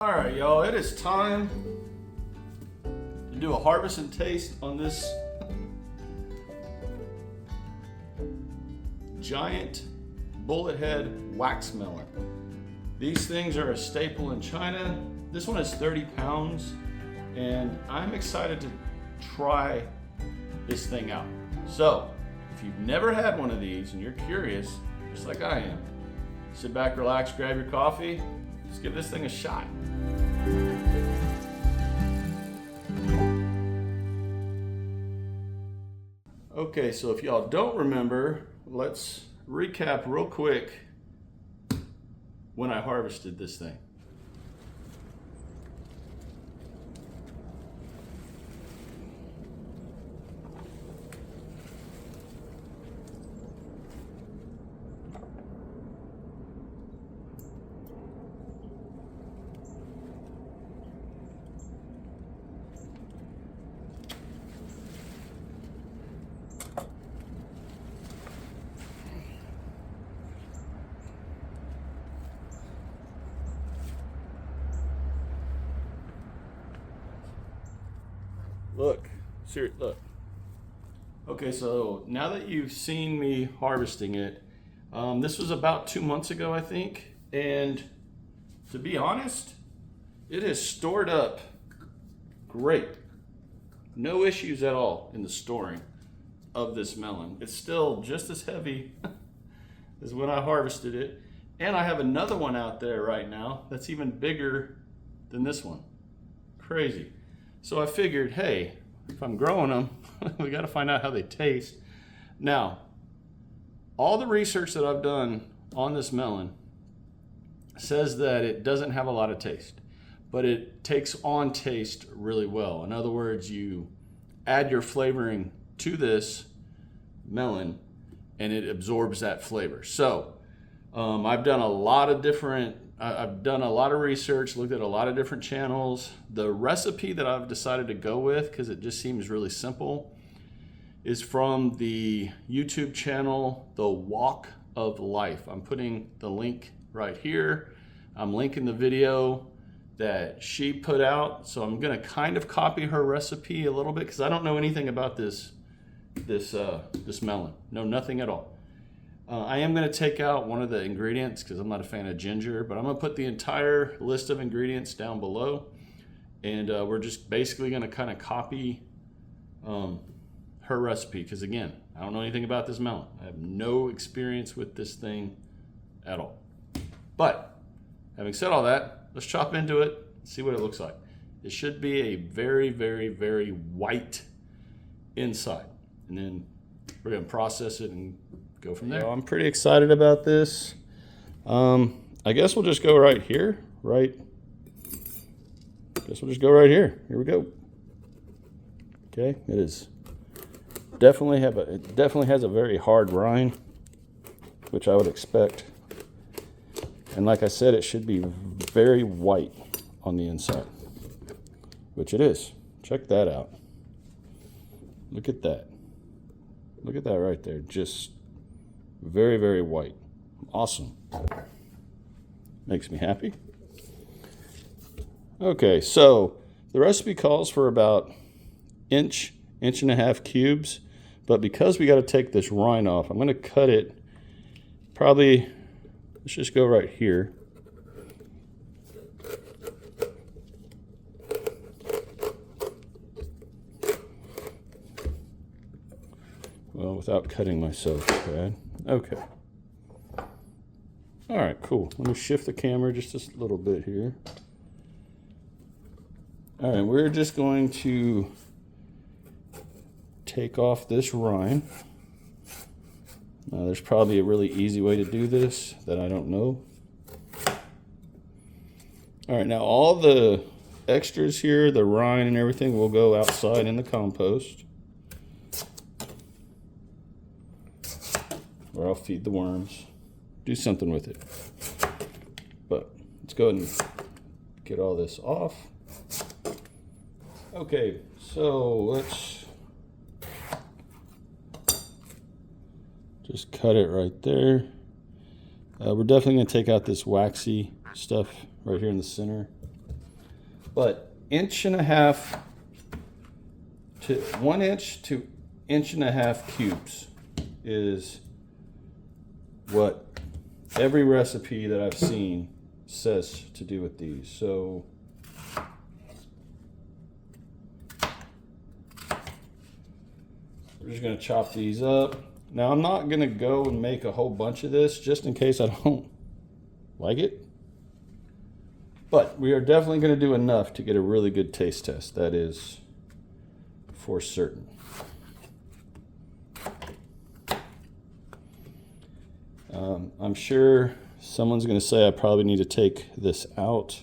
All right, y'all, it is time to do a harvest and taste on this giant bullet head wax melon. These things are a staple in China. This one is 30 pounds, and I'm excited to try this thing out. So, if you've never had one of these and you're curious, just like I am, sit back, relax, grab your coffee, let's give this thing a shot. Okay, so if y'all don't remember, let's recap real quick when I harvested this thing. Look. Okay, so now that you've seen me harvesting it, this was about 2 months ago, I think. And to be honest, it has stored up great. No issues at all in the storing of this melon. It's still just as heavy as when I harvested it. And I have another one out there right now that's even bigger than this one. Crazy. So I figured, hey, if I'm growing them, we got to find out how they taste. Now, all the research that I've done on this melon says that it doesn't have a lot of taste, but it takes on taste really well. In other words, you add your flavoring to this melon and it absorbs that flavor. So I've done a lot of research, looked at a lot of different channels. The recipe that I've decided to go with, because it just seems really simple, is from the YouTube channel, The Walk of Life. I'm putting the link right here. I'm linking the video that she put out. So I'm gonna kind of copy her recipe a little bit, because I don't know anything about this melon. No, nothing at all. I am going to take out one of the ingredients because I'm not a fan of ginger, but I'm going to put the entire list of ingredients down below, and we're just basically going to kind of copy her recipe, because again, I don't know anything about this melon. I have no experience with this thing at all. But having said all that, let's chop into it and see what it looks like. It should be a very, very, very white inside, and then we're going to process it and go from there. I'm pretty excited about this. I guess we'll just go right here, right? Guess we'll just go right here. Here we go. Okay, it definitely has a very hard rind, which I would expect. And like I said, it should be very white on the inside, which it is. Check that out. Look at that. Look at that right there. Just very, very white. Awesome. Makes me happy. Okay, so the recipe calls for about inch and a half cubes, but because we got to take this rind off, I'm going to cut it probably, let's just go right here. Well, without cutting myself bad. Okay. All right, cool. Let me shift the camera just a little bit here. All right, we're just going to take off this rind. Now, there's probably a really easy way to do this that I don't know. All right, now all the extras here, the rind and everything, will go outside in the compost, or I'll feed the worms, do something with it. But let's go ahead and get all this off. Okay, so let's just cut it right there. We're definitely going to take out this waxy stuff right here in the center. But 1.5 to 1 inch to 1.5 inch cubes is what every recipe that I've seen says to do with these. So we're just going to chop these up. Now I'm not going to go and make a whole bunch of this just in case I don't like it. But we are definitely going to do enough to get a really good taste test. That is for certain. I'm sure someone's going to say I probably need to take this out,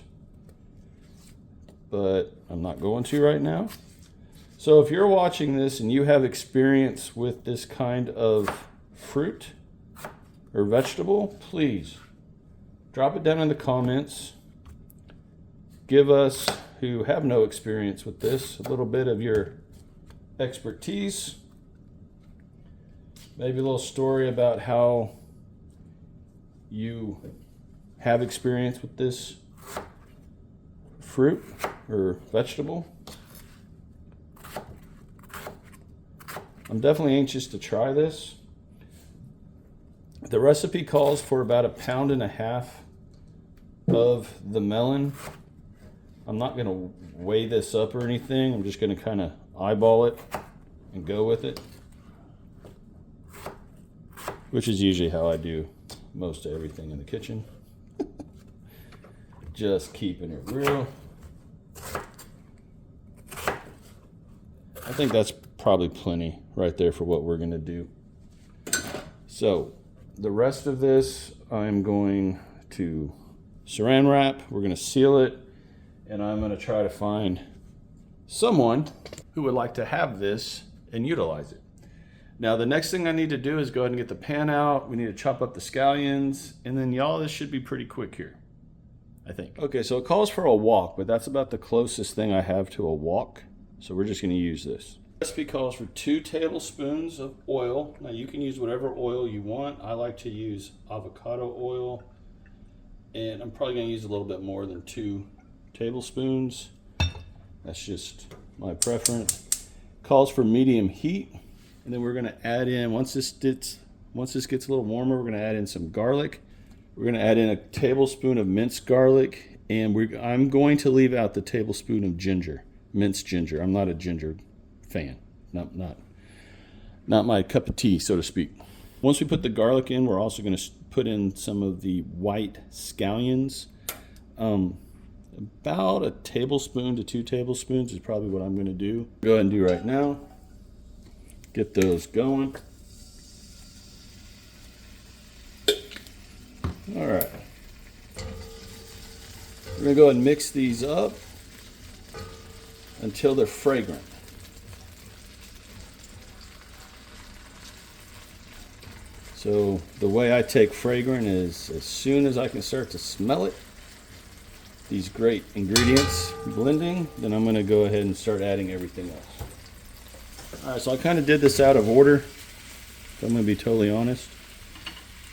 but I'm not going to right now. So if you're watching this and you have experience with this kind of fruit or vegetable, please drop it down in the comments. Give us, who have no experience with this, a little bit of your expertise. Maybe a little story about how you have experience with this fruit or vegetable. I'm definitely anxious to try this. The recipe calls for about 1.5 pounds of the melon. I'm not going to weigh this up or anything. I'm just going to kind of eyeball it and go with it, which is usually how I do most of everything in the kitchen. Just keeping it real. I think that's probably plenty right there for what we're going to do. So the rest of this I'm going to saran wrap. We're going to seal it, and I'm going to try to find someone who would like to have this and utilize it. Now the next thing I need to do is go ahead and get the pan out. We need to chop up the scallions, and then y'all, this should be pretty quick here, I think. Okay, so it calls for a wok, but that's about the closest thing I have to a wok. So we're just going to use this. The recipe calls for 2 tablespoons of oil. Now you can use whatever oil you want. I like to use avocado oil, and I'm probably going to use a little bit more than 2 tablespoons. That's just my preference. Calls for medium heat, and then we're going to add in, once this gets a little warmer, we're going to add in some garlic. We're going to add in a tablespoon of minced garlic, and I'm going to leave out the tablespoon of ginger, minced ginger. I'm not a ginger fan. Not my cup of tea, so to speak. Once we put the garlic in, we're also going to put in some of the white scallions. About a tablespoon to 2 tablespoons is probably what I'm going to do. Go ahead and do right now. Get those going. All right. We're going to go ahead and mix these up until they're fragrant. So the way I take fragrant is as soon as I can start to smell it, these great ingredients blending, then I'm going to go ahead and start adding everything else. All right, so I kind of did this out of order, if I'm going to be totally honest.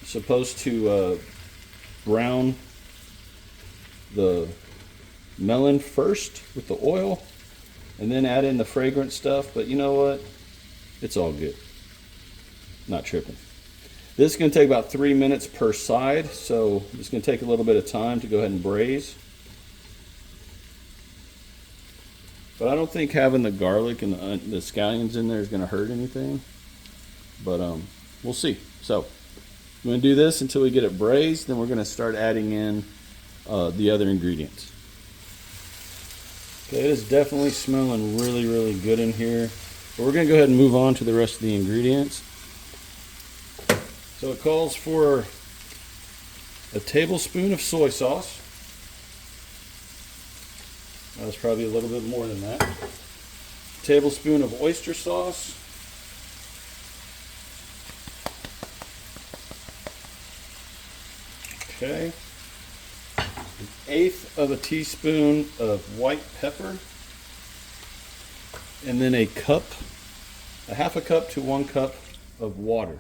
I'm supposed to brown the melon first with the oil and then add in the fragrant stuff, but you know what? It's all good. Not tripping. This is going to take about 3 minutes per side, so it's going to take a little bit of time to go ahead and braise. But I don't think having the garlic and the scallions in there is going to hurt anything. But we'll see. So I'm going to do this until we get it braised. Then we're going to start adding in the other ingredients. Okay, it is definitely smelling really, really good in here. But we're going to go ahead and move on to the rest of the ingredients. So it calls for a tablespoon of soy sauce. That's probably a little bit more than that. A tablespoon of oyster sauce. Okay. 1/8 of a teaspoon of white pepper. And then a 1/2 cup to 1 cup of water.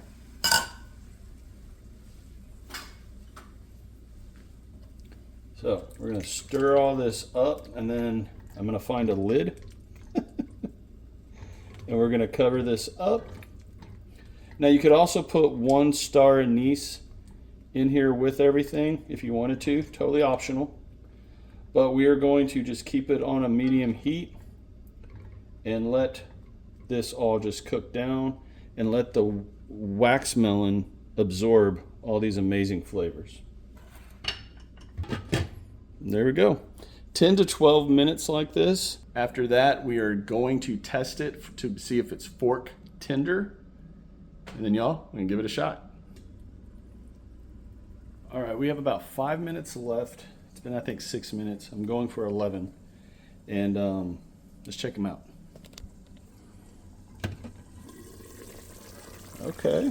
So we're gonna stir all this up, and then I'm gonna find a lid. And we're gonna cover this up. Now you could also put 1 star anise in here with everything if you wanted to, totally optional. But we are going to just keep it on a medium heat and let this all just cook down and let the wax melon absorb all these amazing flavors. And there we go. 10 to 12 minutes like this. After that, we are going to test it to see if it's fork tender. And then y'all, we can give it a shot. All right, we have about 5 minutes left. It's been, I think, 6 minutes. I'm going for 11. And let's check them out. Okay,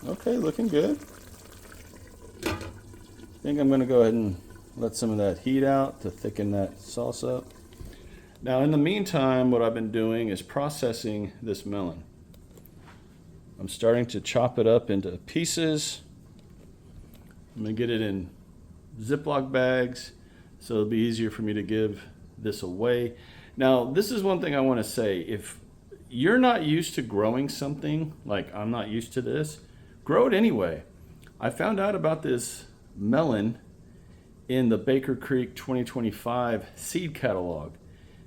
looking good. I think I'm gonna go ahead and let some of that heat out to thicken that sauce up. Now, in the meantime, what I've been doing is processing this melon. I'm starting to chop it up into pieces. I'm gonna get it in Ziploc bags so it'll be easier for me to give this away. Now, this is one thing I wanna say. If you're not used to growing something, like I'm not used to this, grow it anyway. I found out about this melon in the Baker Creek 2025 seed catalog.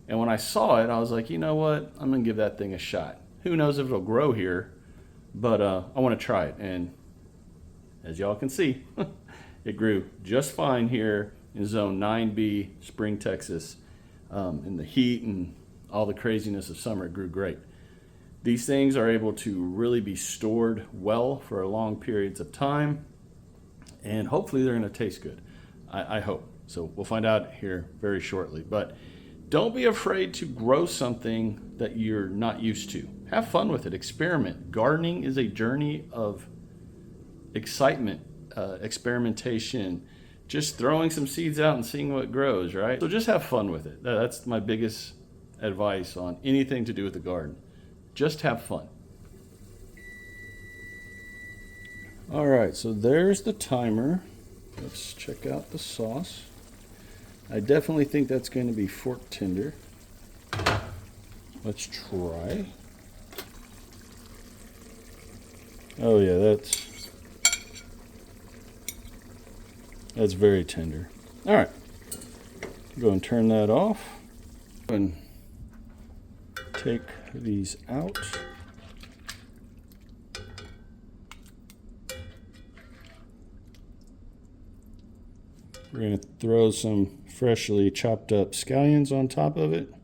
And when I saw it, I was like, you know what? I'm gonna give that thing a shot. Who knows if it'll grow here, but I wanna try it. And as y'all can see, it grew just fine here in zone 9B, Spring, Texas. In the heat and all the craziness of summer, it grew great. These things are able to really be stored well for long periods of time, and hopefully they're gonna taste good. I hope. So we'll find out here very shortly. But don't be afraid to grow something that you're not used to. Have fun with it, experiment. Gardening is a journey of excitement, experimentation, just throwing some seeds out and seeing what grows, right? So just have fun with it. That's my biggest advice on anything to do with the garden. Just have fun. All right, so there's the timer. Let's check out the sauce. I definitely think that's going to be fork tender. Let's try. Oh yeah, that's very tender. All right, go and turn that off and take these out. We're going to throw some freshly chopped up scallions on top of it.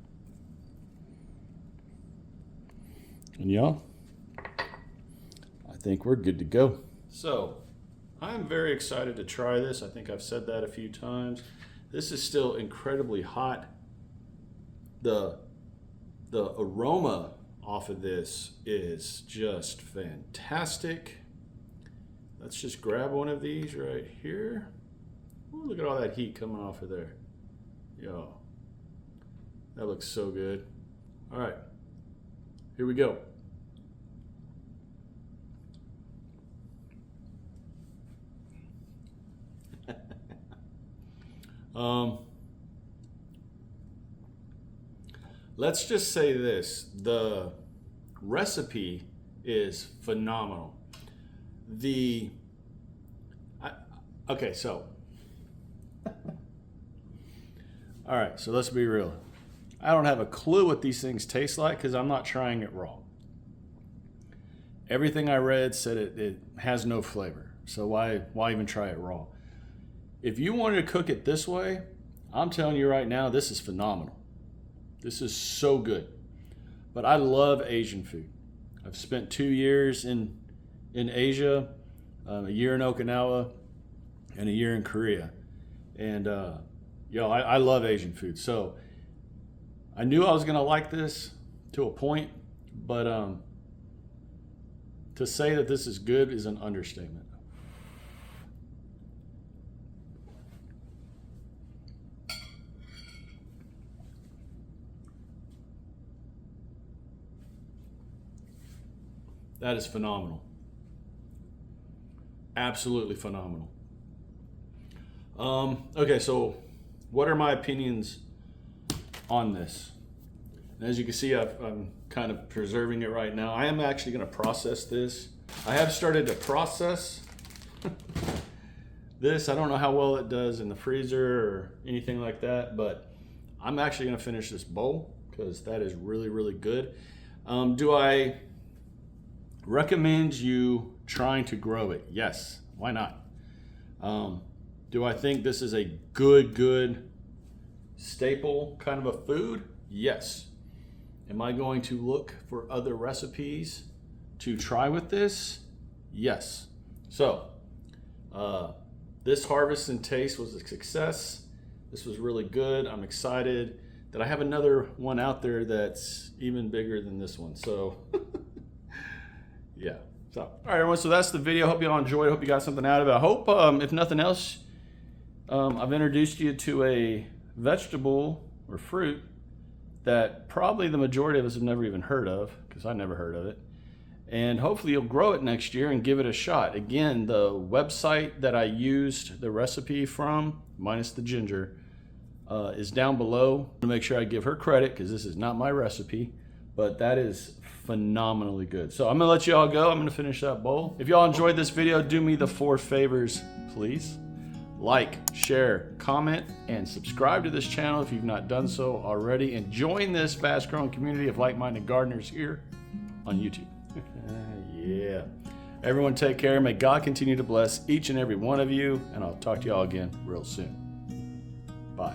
And y'all, I think we're good to go. So, I'm very excited to try this. I think I've said that a few times. This is still incredibly hot. The aroma off of this is just fantastic. Let's just grab one of these right here. Ooh, look at all that heat coming off of there. Yo, that looks so good. All right, here we go. Let's just say this, the recipe is phenomenal. Okay, so, all right, so let's be real. I don't have a clue what these things taste like because I'm not trying it raw. Everything I read said it has no flavor, so why even try it raw? If you wanted to cook it this way, I'm telling you right now, this is phenomenal. This is so good. But I love Asian food. I've spent 2 years in Asia, a year in Okinawa, and a year in Korea. And I love Asian food. So I knew I was gonna like this to a point, but to say that this is good is an understatement. That is phenomenal. Absolutely phenomenal. Okay, so what are my opinions on this? And as you can see, I'm kind of preserving it right now. I am actually going to process this. I have started to process this. I don't know how well it does in the freezer or anything like that, but I'm actually going to finish this bowl because that is really, really good. Do I recommend you trying to grow it? Yes. Why not? Do I think this is a good staple kind of a food? Yes. Am I going to look for other recipes to try with this? Yes. So, this harvest and taste was a success. This was really good. I'm excited that I have another one out there that's even bigger than this one. So, yeah. So, all right, everyone. So that's the video. Hope you all enjoyed. Hope you got something out of it. I hope, if nothing else, I've introduced you to a vegetable or fruit that probably the majority of us have never even heard of, because I never heard of it. And hopefully you'll grow it next year and give it a shot. Again, the website that I used the recipe from, minus the ginger, is down below. To make sure I give her credit, because this is not my recipe, but that is phenomenally good. So I'm gonna let you all go. I'm gonna finish that bowl. If y'all enjoyed this video, do me the 4 favors, please. Like, share, comment, and subscribe to this channel if you've not done so already. And join this fast-growing community of like-minded gardeners here on YouTube. Yeah. Everyone take care. May God continue to bless each and every one of you. And I'll talk to y'all again real soon. Bye.